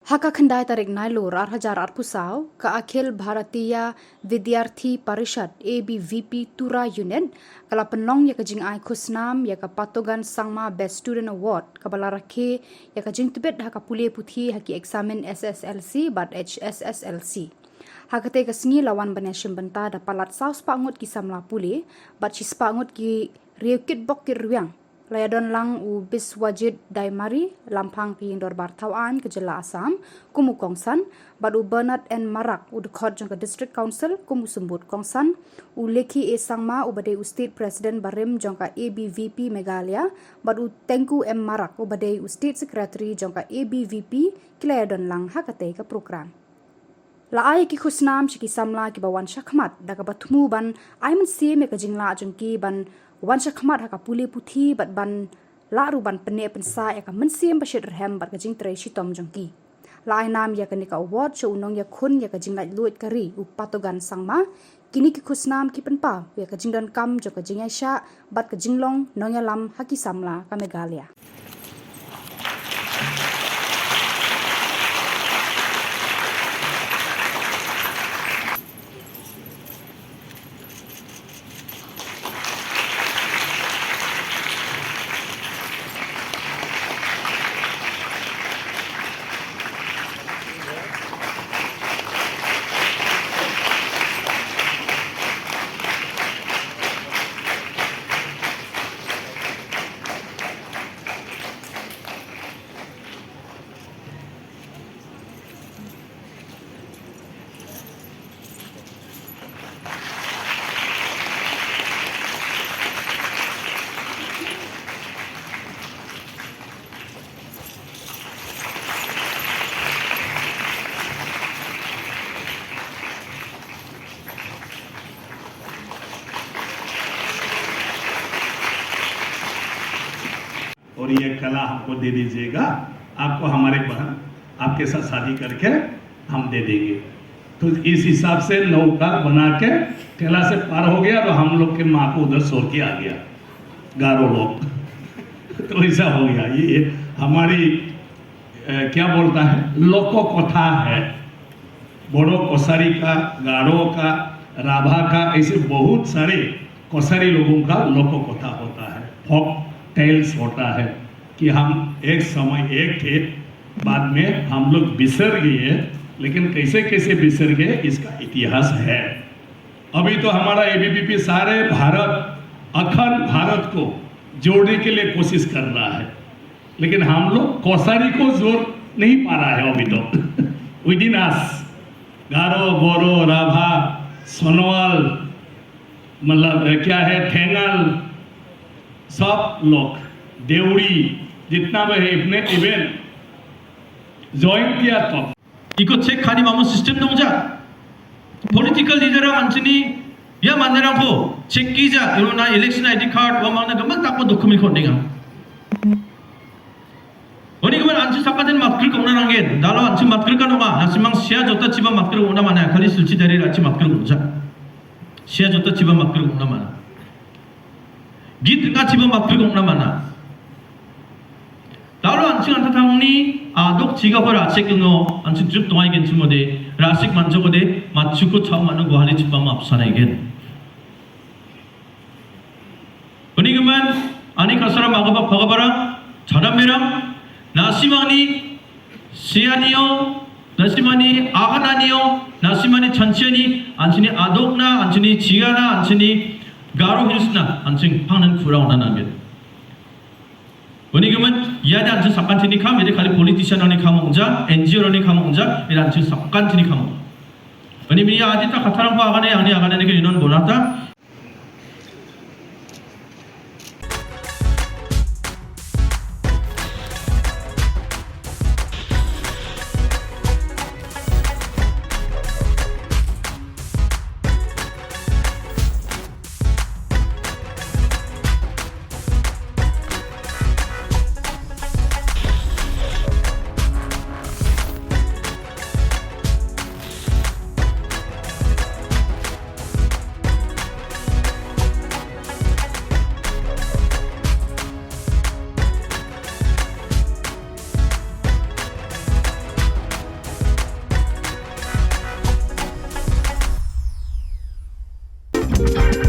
Haka Khandai Tarik Nailur 8,000 pusau ke Akhil Bharatiya Vidyarthi Parishad ABVP Tura Union kala penong ya kajing ai khusnam ya ka patogan sangma Best Student Award kabala rakhe ya kajing tibet haka pule puthi haki examen SSLC but HSSLC. Hakate kasngi lawan banashim benta da palat saus pangut ki samla pule but sis pangut ki riukit bok ki ruang. Layadon lang u Biswajid Daimari lampang pi Indor Bartawan ke Jela Assam kumu Kongsan bad u Bernard N Marak u dekhot jangka District Council kumu Sumbut Kongsan u Lekhi E Sangma u badai u State President Barim jangka ABVP Meghalaya bad u Tengku M Marak u badai u State Secretary jangka ABVP kilayadon lang hakate ke program. Laai ki khusnam chiki samla ki bawan shakmat daga batmu ban aiman sim ka jingla jangki ban wan shakmat haka pule puthi bat ban laru ban pene pensa ya ka mensim bashir rhem bat ka jing tre shitom jangki laai nam ya ka nika award cho unong ya khun ya ka jingla luit kari upatogan sangma kini ki khusnam ki penpa ya ka jingdan kam jo ka jingya sha bat ka jinglong nongya lam haki samla ka Meghalaya. और ये कला हमको दे दीजिएगा, आपको हमारे बहन आपके साथ शादी करके हम दे देंगे। तो इस हिसाब से नौका बना के कला से पार हो गया तो हम लोग के माँ को उधर छोड़ के आ गया गारो लोग तो ऐसा हो गया। ये हमारी क्या बोलता है लोको कथा है, बोड़ो कोसारी का, गारो का, राभा का, ऐसे बहुत सारे कोसारी लोगों का लोको कथा होता है, फोक टेल्स होता है कि हम एक समय एक थे, बाद में हम लोग बिसर गए, लेकिन कैसे कैसे बिसर गए इसका इतिहास है। अभी तो हमारा एबीवीपी सारे भारत, अखंड भारत को जोड़ने के लिए कोशिश कर रहा है, लेकिन हम लोग कोसारी को जोड़ नहीं पा रहा है अभी तो विदिन अस गारो, बोरो, राभा, सोनवाल, मतलब क्या है ठेंगल, सब लोग देवड़ी जितना भी है इतने इवेंट ज्वाइन किया तो 이거 책 가리 마무 시스템 동자 political leader 안치니 या 만나라고 책 기자 이러나 election ID card 와 막나 그만 딱고 도큐멘트 건데가 어니 그만 안치 사카된 막글 거나는 게 나로 안치 막글 가노가 나시망 시야 줬다 집안 막글 오나 마나 칼리 술치 다리 안치 막글 오자 시야 줬다 집안 막글 오나 마나 git ka chiba makri gong na mana lalu anching anta thangni adok chiga por achek no anching juk toai gen chimode rasik manjogode machuko chau manu gohali chiba ma apsana igen oni geman ani kasara magaba phagabara chadamera nasimani sianiyo nasimani agananiyo nasimani chanchiani anchini adokna anchini chigana anchini गारो हिल्सना अंचिंग पानन खुराउना नागे वनिगमन यादा अंचिं साकान्थिनि खाम इदे खालि पॉलिटिशियन नि खाम उंजा एनजीओ नि खाम उंजा इदे अंचिं साकान्थिनि खाम वनि मिया आदिता खाथारांखौ आगाने आंनि आगाने के इनन बोनाता Thank you.